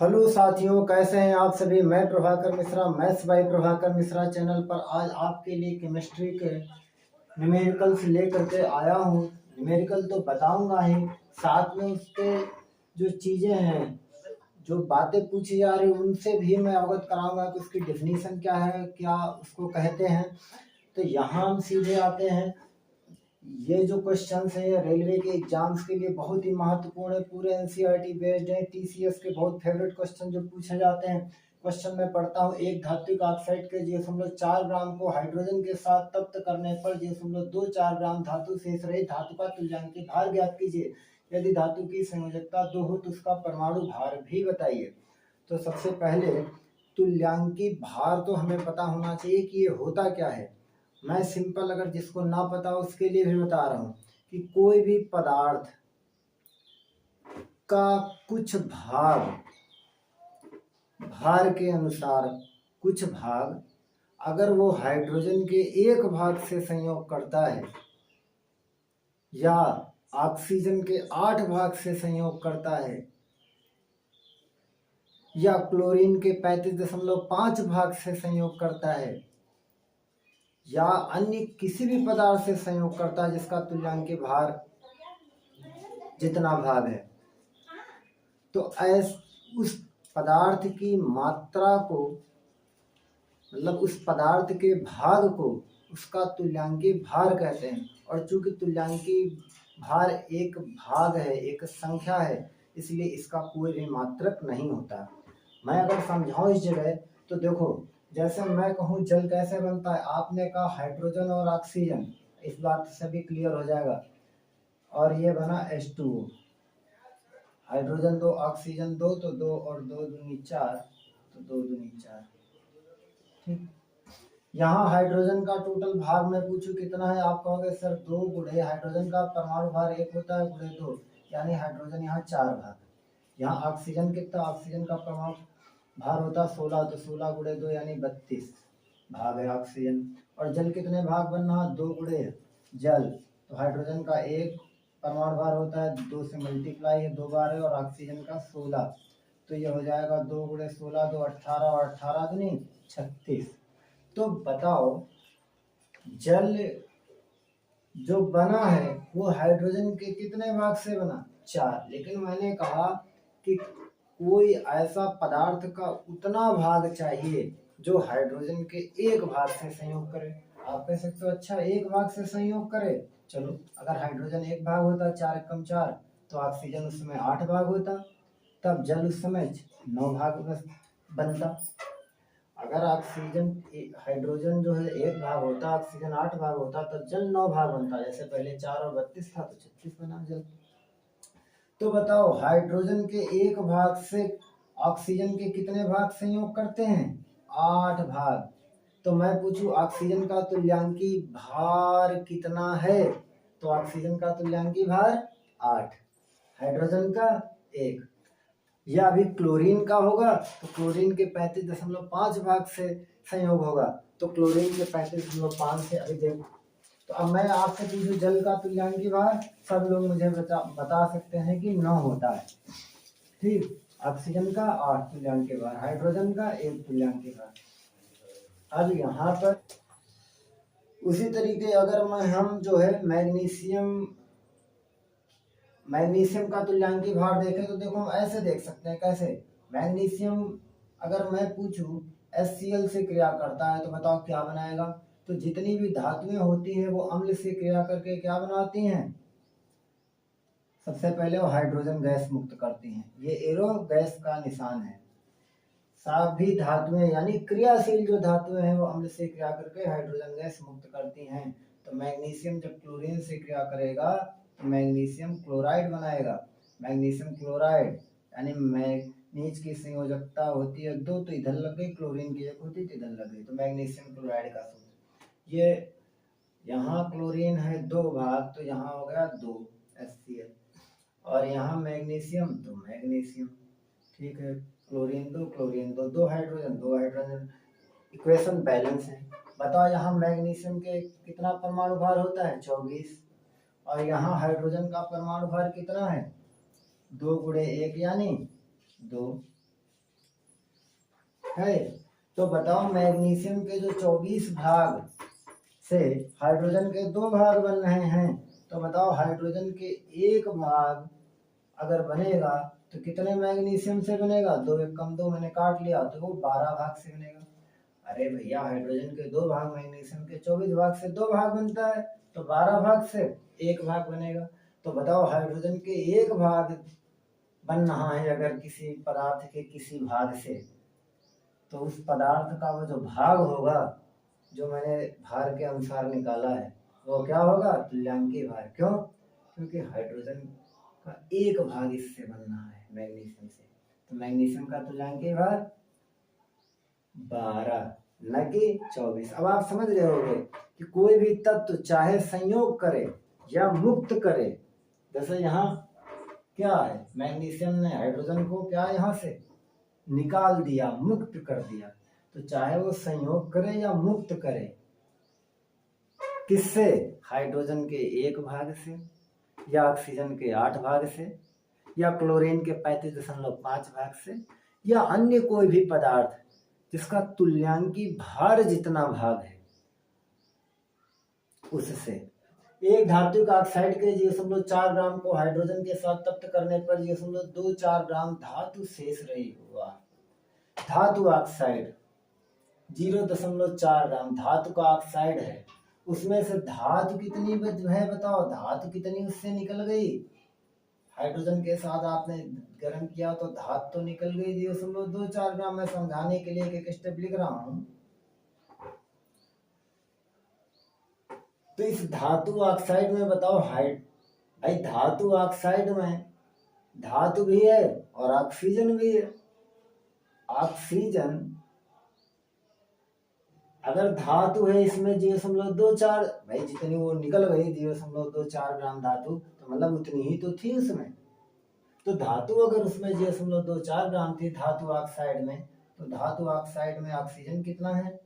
Hello साथियों, कैसे हैं आप सभी। मैं Prabhakar Mishra, maths by Prabhakar Mishra channel पर आज आपके लिए केमिस्ट्री के न्यूमेरिकल्स लेकर के आया हूँ। न्यूमेरिकल तो बताऊंगा ही, साथ में उसके जो चीज़ें हैं, जो बातें पूछी जा रही उनसे भी मैं अवगत कराऊंगा कि उसकी डेफिनेशन क्या है, क्या उसको कहते हैं। तो यहाँ हम सीधे आते हैं। ये जो क्वेश्चंस है ये रेलवे के एग्जाम्स के लिए बहुत ही महत्वपूर्ण है, पूरे एनसीईआरटी बेस्ड है। टीसीएस के बहुत फेवरेट क्वेश्चन जो पूछे जाते हैं। क्वेश्चन में पढ़ता हूँ, एक धात्विक ऑक्साइड के 0.4 ग्राम को हाइड्रोजन के साथ तप्त करने पर 0.24 ग्राम धातु शेष रहित धातु का तुल्यांकी भार ज्ञात कीजिए। यदि धातु की संयोजकता 2 हो तो उसका परमाणु भार भी बताइए। तो सबसे पहले तुल्यांकी भार तो हमें पता होना चाहिए कि ये होता क्या है। मैं सिंपल, अगर जिसको ना पता हो उसके लिए भी बता रहा हूँ कि कोई भी पदार्थ का कुछ भाग भार के अनुसार, कुछ भाग अगर वो हाइड्रोजन के एक भाग से संयोग करता है या ऑक्सीजन के 8 भाग से संयोग करता है या क्लोरीन के 35.5 भाग से संयोग करता है या अन्य किसी भी पदार्थ से संयोग करता है जिसका तुल्यांकी भार जितना भाग है, तो उस पदार्थ की मात्रा को, मतलब उस पदार्थ के भाग को उसका तुल्यांकी भार कहते हैं। और चूंकि तुल्यांकी भार एक भाग है, एक संख्या है, इसलिए इसका कोई भी मात्रक नहीं होता। मैं अगर समझाऊं इस जगह तो देखो, जैसे मैं कहूँ जल कैसे बनता है, आपने कहा हाइड्रोजन और ऑक्सीजन, इस बात से भी क्लियर हो जाएगा। और ये बना H2O, हाइड्रोजन 2 ऑक्सीजन 2, तो 2 और 2 दूनी 4, तो 2 दूनी 4। ठीक, यहाँ हाइड्रोजन का टोटल भाग मैं पूछूं कितना है, आप कहोगे सर 2 गुणे हाइड्रोजन का परमाणु भार 1 होता है गुणे 2, यानी हाइड्रोजन यहाँ 4 भाग। यहाँ ऑक्सीजन कितना, ऑक्सीजन का परमाणु भार होता है 16, तो 16 गुणे 2 यानी 32 भाग है ऑक्सीजन। और जल कितने भाग बनना, 2 गुणे जल, तो हाइड्रोजन का 1 परमाणु भार होता है 2 से मल्टीप्लाई है, 2 बार है, और ऑक्सीजन का 16, तो ये हो जाएगा 2 गुणे 16, 2 18, और 18 दूनी 36। तो बताओ, जल जो बना है वो हाइड्रोजन के कितने भाग से बना, 4। लेकिन मैंने कहा कि कोई ऐसा पदार्थ का उतना भाग चाहिए जो हाइड्रोजन के एक भाग से संयोग करे। आप कह सकते हो अच्छा एक भाग से संयोग करे, चलो अगर हाइड्रोजन एक भाग होता 4 एकम 4, तो ऑक्सीजन उस समय 8 भाग होता, तब जल उस समय 9 भाग बनता। अगर ऑक्सीजन हाइड्रोजन जो है एक भाग होता, ऑक्सीजन 8 भाग होता, तो जल 9 भाग बनता। जैसे पहले 4 और 32 था तो 36 बना जल। तो बताओ हाइड्रोजन के एक भाग से ऑक्सीजन के कितने भाग संयोग करते हैं, 8 भाग। तो मैं पूछूं ऑक्सीजन का तुल्यांकी भार कितना है, तो ऑक्सीजन का तुल्यांकी भार 8, हाइड्रोजन का 1। या अभी क्लोरीन का होगा तो क्लोरीन के 35.5 भाग से संयोग होगा, तो क्लोरीन के 35.5 से, अभी देखो। तो अब मैं आपसे पूछूं जल का तुल्यांकी भार, सब लोग मुझे बता सकते हैं कि 9 होता है। ठीक, ऑक्सीजन का 8 तुल्यांकी भार, हाइड्रोजन का 1 तुल्यांकी भार। अब यहाँ पर उसी तरीके अगर हम जो है मैग्नीशियम का तुल्यांकी भार देखें तो देखो हम ऐसे देख सकते हैं। कैसे, मैग्नीशियम अगर मैं पूछूं HCl से क्रिया करता है तो बताओ क्या बनाएगा। तो जितनी भी धातुएं होती हैं वो अम्ल से क्रिया करके क्या बनाती हैं, सबसे पहले वो हाइड्रोजन गैस मुक्त करती हैं। ये एरो गैस का निशान है। सभी धातुएं यानी क्रियाशील जो धातुएं हैं वो अम्ल से क्रिया करके हाइड्रोजन गैस मुक्त करती हैं। तो मैग्नीशियम जब क्लोरीन से क्रिया करेगा तो मैग्नीशियम क्लोराइड बनाएगा। मैग्नीशियम क्लोराइड यानी मैग्नीज की संयोजकता होती है 2, तो इधर लग गई, क्लोरीन की 1 होती तो इधर लग गई, तो मैग्नीशियम क्लोराइड का सूत्र। ये यहाँ क्लोरीन है 2 भाग, तो यहाँ हो गया 2 HCl, और यहाँ मैग्नीशियम तो मैग्नीशियम। ठीक है, chlorine 2 chlorine 2, 2 hydrogen 2 hydrogen, equation balance है। बताओ यहाँ मैग्नीशियम के कितना परमाणु भार होता है, 24, और यहाँ हाइड्रोजन का परमाणु भार कितना है, 2 गुणे 1 यानी 2। है। तो बताओ मैग्नीशियम के जो 24 भाग से हाइड्रोजन के 2 भाग बन रहे हैं, तो बताओ हाइड्रोजन के 1 भाग अगर बनेगा तो कितने मैग्नीशियम से बनेगा? 2 एकम 2 मैंने काट लिया तो वो 12 भाग से बनेगा। अरे भैया हाइड्रोजन के 2 भाग, मैग्नीशियम के 24 भाग से 2 भाग बनता है, तो 12 भाग से 1 भाग बनेगा। तो बताओ हाइड्रोजन के 1 भाग बन रहा है अगर किसी पदार्थ के किसी भाग से, तो उस पदार्थ का वो जो भाग होगा, जो मैंने भार के अनुसार निकाला है, वो क्या होगा? तुल्यांकी भार। क्यों? क्योंकि हाइड्रोजन का 1 भाग इससे बन रहा है मैग्नीशियम से, तो मैग्नीशियम का तुल्यांकी भार 12 न कि 24। अब आप समझ रहे होंगे कि कोई भी तत्व चाहे संयोग करे या मुक्त करे, जैसे यहाँ क्या है, मैग्नीशियम ने हाइड्रोजन को क्या यहाँ से निकाल दिया, मुक्त कर दिया, तो चाहे वो संयोग करे या मुक्त करे, किससे? हाइड्रोजन के 1 भाग से, या ऑक्सीजन के 8 भाग से, या क्लोरीन के 35.5 भाग से, या अन्य कोई भी पदार्थ जिसका तुल्यांकी भार जितना भाग है उससे। एक धातुक ऑक्साइड के 0.4 ग्राम को हाइड्रोजन के साथ तप्त करने पर 0.24 ग्राम धातु शेष रही हुआ। धातु ऑक्साइड 0.4 ग्राम धातु का ऑक्साइड है, उसमें से धातु कितनी है बताओ? धातु कितनी उससे निकल गई? हाइड्रोजन के साथ आपने गर्म किया तो धातु तो निकल गई 0.24 ग्राम। मैं समझाने के लिए एक स्टेप लिख रहा हूं। तो इस धातु ऑक्साइड में बताओ भाई धातु ऑक्साइड में धातु भी है और ऑक्सीजन भी है। ऑक्सीजन अगर धातु है इसमें 0.24, भाई जितनी वो निकल गई 0.24 ग्राम धातु, तो मतलब उतनी ही तो थी उसमें। तो धातु अगर उसमें 0.24 ग्राम थी धातु ऑक्साइड में, तो धातु ऑक्साइड में ऑक्सीजन कितना है?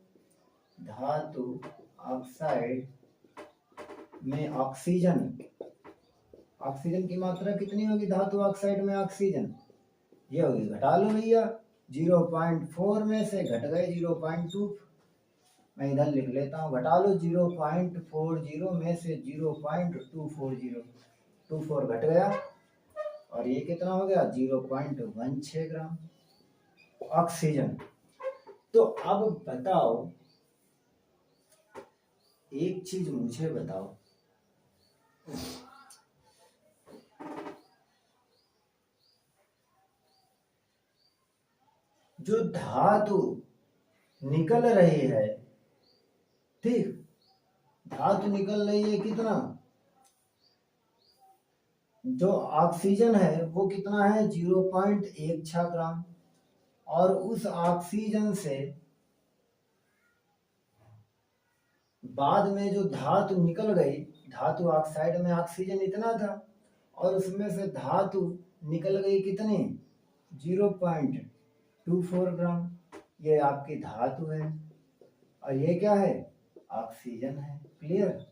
धातु ऑक्साइड में ऑक्सीजन की मात्रा कितनी होगी? धातु ऑक्साइड में ऑक्सीजन ये होगी, घटा लो भैया, 0.4 में से घट गए 0.2, मैं इधर लिख लेता हूँ, घटा लो 0.40 में से 0.240 घट गया, और ये कितना हो गया? 0.16 ग्राम ऑक्सीजन। तो अब बताओ एक चीज मुझे बताओ, जो धातु निकल रही है, ठीक, धातु निकल रही है कितना? जो ऑक्सीजन है वो कितना है? 0.16 ग्राम, और उस ऑक्सीजन से बाद में जो धातु निकल गई, धातु ऑक्साइड में ऑक्सीजन इतना था, और उसमें से धातु निकल गई कितनी? 0.24 ग्राम। ये आपकी धातु है और ये क्या है? ऑक्सीजन है। क्लियर?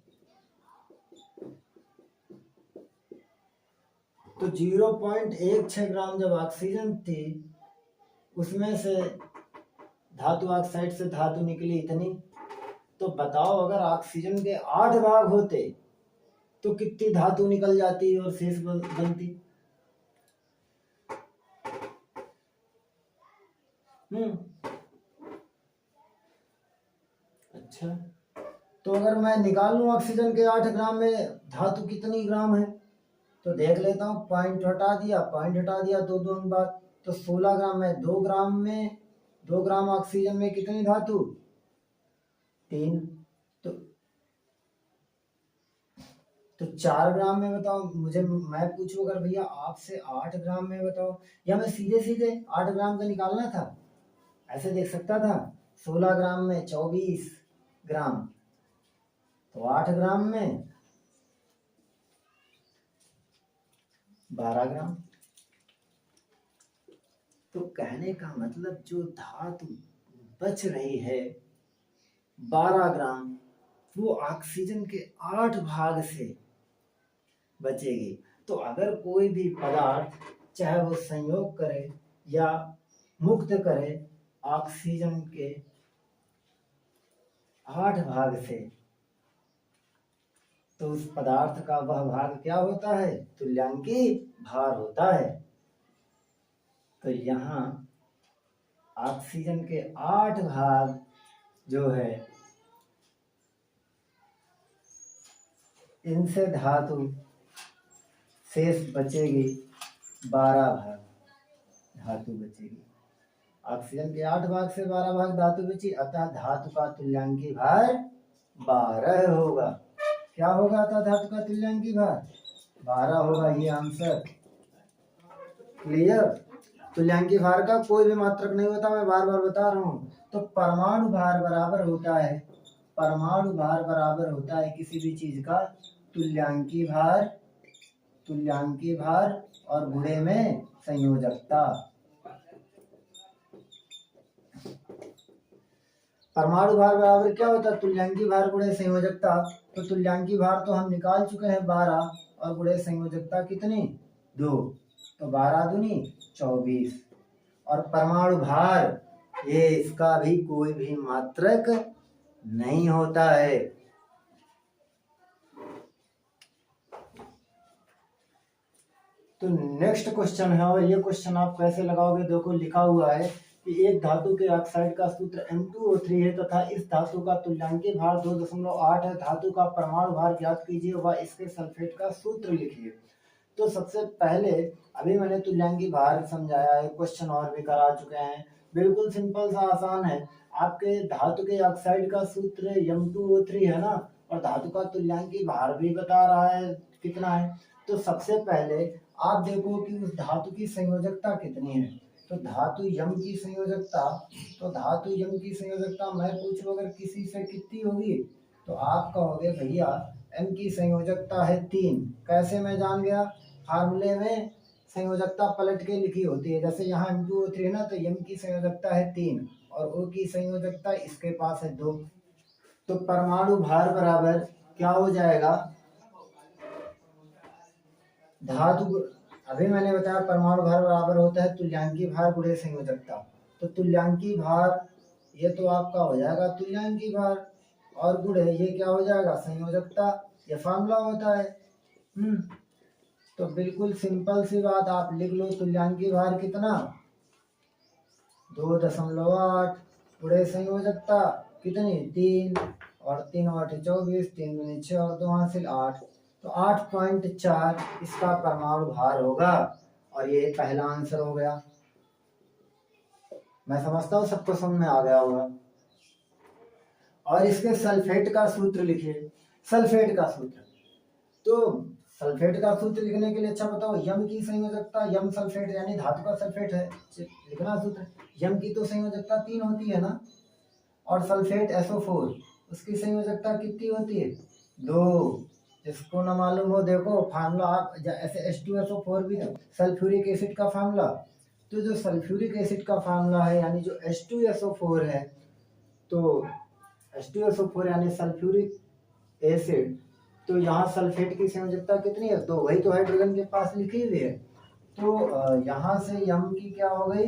तो 0.16 ग्राम जब ऑक्सीजन थी, उसमें से धातु ऑक्साइड से धातु निकली इतनी, तो बताओ अगर ऑक्सीजन के 8 भाग होते तो कितनी धातु निकल जाती और शेष बनती? अच्छा, तो अगर मैं निकाल लूं ऑक्सीजन के 8 ग्राम में धातु कितनी ग्राम है, तो देख लेता हूँ, पॉइंट हटा दिया, दो बात, तो 16 ग्राम में 2 ग्राम में 2 ग्राम ऑक्सीजन में कितनी धातु? 3। तो 4 ग्राम में बताओ मुझे, मैं पूछूं अगर भैया आपसे 8 ग्राम में बताओ, या मैं सीधे 8 ग्राम का निकालना था, ऐसे देख सकता था, 16 ग्राम में 24 ग्राम, तो 8 ग्राम में 12 ग्राम। तो कहने का मतलब जो धातु बच रही है 12 ग्राम, वो ऑक्सीजन के 8 भाग से बचेगी। तो अगर कोई भी पदार्थ चाहे वो संयोग करे या मुक्त करे, ऑक्सीजन के 8 भाग से, तो उस पदार्थ का वह भाग क्या होता है? तुल्यांकी भार होता है। तो यहाँ ऑक्सीजन के 8 भाग जो है, इनसे धातु शेष बचेगी 12 भाग धातु बचेगी। ऑक्सीजन के 8 भाग से 12 भाग धातु बची, अतः धातु का तुल्यांकी भार 12 होगा। क्या होगा? अतः धातु का तुल्यांकी भार 12 होगा। ये आंसर क्लियर। तुल्यांकी भार का कोई भी मात्रक नहीं होता, मैं बार बार बता रहा हूँ। तो परमाणु भार बराबर होता है, परमाणु भार बराबर होता है किसी भी चीज का तुल्यांकी भार, तुल्यांकी भार और गुणे में संयोजकता। परमाणु भार बराबर क्या होता है? तुल्यांकी भार गुणे संयोजकता। तो तुल्यांकी भार तो हम निकाल चुके हैं 12 और गुणे संयोजकता कितनी? 2। तो 12 दूनी 24। और परमाणु भार ये इसका भी कोई भी मात्रक नहीं होता है। तो नेक्स्ट क्वेश्चन है, और ये क्वेश्चन आप कैसे लगाओगे? देखो लिखा हुआ है कि एक धातु के ऑक्साइड का सूत्र M2O3 है तथा इस धातु का तुल्यांकी भार 2.8 है। धातु का परमाणु भार ज्ञात कीजिए व इसके सल्फेट का सूत्र लिखिए। तो सबसे पहले अभी मैंने तुल्यांकी भार समझाया है, क्वेश्चन और भी करा चुके हैं, बिल्कुल सिंपल सा आसान है। आपके धातु के ऑक्साइड का सूत्र M2O3 है ना, और धातु का तुल्यांकी भार भी बता रहा है कितना है। तो सबसे पहले आप देखो कि उस धातु की संयोजकता कितनी है। तो धातु यम की संयोजकता, तो धातु यम की संयोजकता मैं पूछूं अगर किसी से कितनी होगी, तो आप कहोगे भैया एम की संयोजकता है 3। कैसे मैं जान गया? फार्मूले में संयोजकता पलट के लिखी होती है। जैसे यहाँ M2O3 है ना, तो यम की संयोजकता है 3 और O की संयोजकता इसके पास है 2। तो परमाणु भार बराबर क्या हो जाएगा? धातु, अभी मैंने बताया परमाणु भार बराबर होता है तुल्यांकी भार गुणे संयोजकता। तो तुल्यांकी भार ये तो आपका हो जाएगा तुल्यांकी भार, और गुणे ये क्या हो जाएगा? संयोजकता। ये फार्मूला होता है। तो बिल्कुल सिंपल सी बात, आप लिख लो तुल्यांकी भार कितना? 2.8 गुणे संयोजकता कितनी? 3 और 3 8 24, 3 दूनी 6 और 2 हासिल 8। तो 8.4 इसका परमाणु भार होगा, और ये पहला आंसर हो गया। मैं समझता हूँ सबको समझ में आ गया होगा। और इसके सल्फेट का सूत्र लिखिए। सल्फेट का सूत्र, तो सल्फेट का सूत्र लिखने के लिए अच्छा बताओ, यम की संयोजकता, यम सल्फेट यानी धातु का सल्फेट है, लिखना सूत्र। यम की तो संयोजकता 3 होती है ना, और सल्फेट SO4 उसकी संयोजकता कितनी होती है? 2। जिसको ना मालूम हो देखो फार्मूला, आप ऐसे H2SO4 भी है, सल्फ्यूरिक एसिड का फार्मूला। तो जो सल्फ्यूरिक एसिड का फार्मूला है यानी जो H2SO4 है, तो H2SO4 यानी सल्फ्यूरिक एसिड, तो यहाँ सल्फेट की संयोजकता कितनी है? 2। वही तो हाइड्रोजन के पास लिखी हुई है। तो यहाँ से यम की क्या हो गई?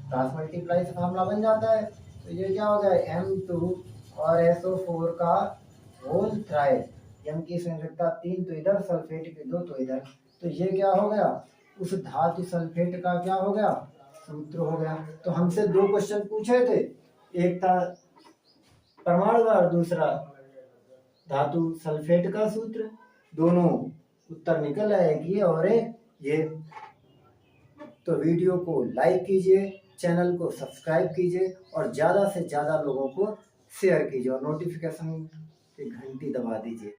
क्रॉस मल्टीप्लाई से फार्मूला बन जाता है। तो ये क्या हो गया? M2 और SO4 का होल थ्राइड। यम की संयोजकता 3 तो इधर, सल्फेट के 2 तो इधर। तो ये क्या हो गया? उस धातु सल्फेट का क्या हो गया? सूत्र हो गया। तो हमसे 2 क्वेश्चन पूछे थे, एक था परमाणु भार, दूसरा धातु सल्फेट का सूत्र। दोनों उत्तर निकल आए, एक ये और एक ये। तो वीडियो को लाइक कीजिए, चैनल को सब्सक्राइब कीजिए और ज़्यादा से ज़्यादा लोगों को शेयर कीजिए और नोटिफिकेशन की घंटी दबा दीजिए।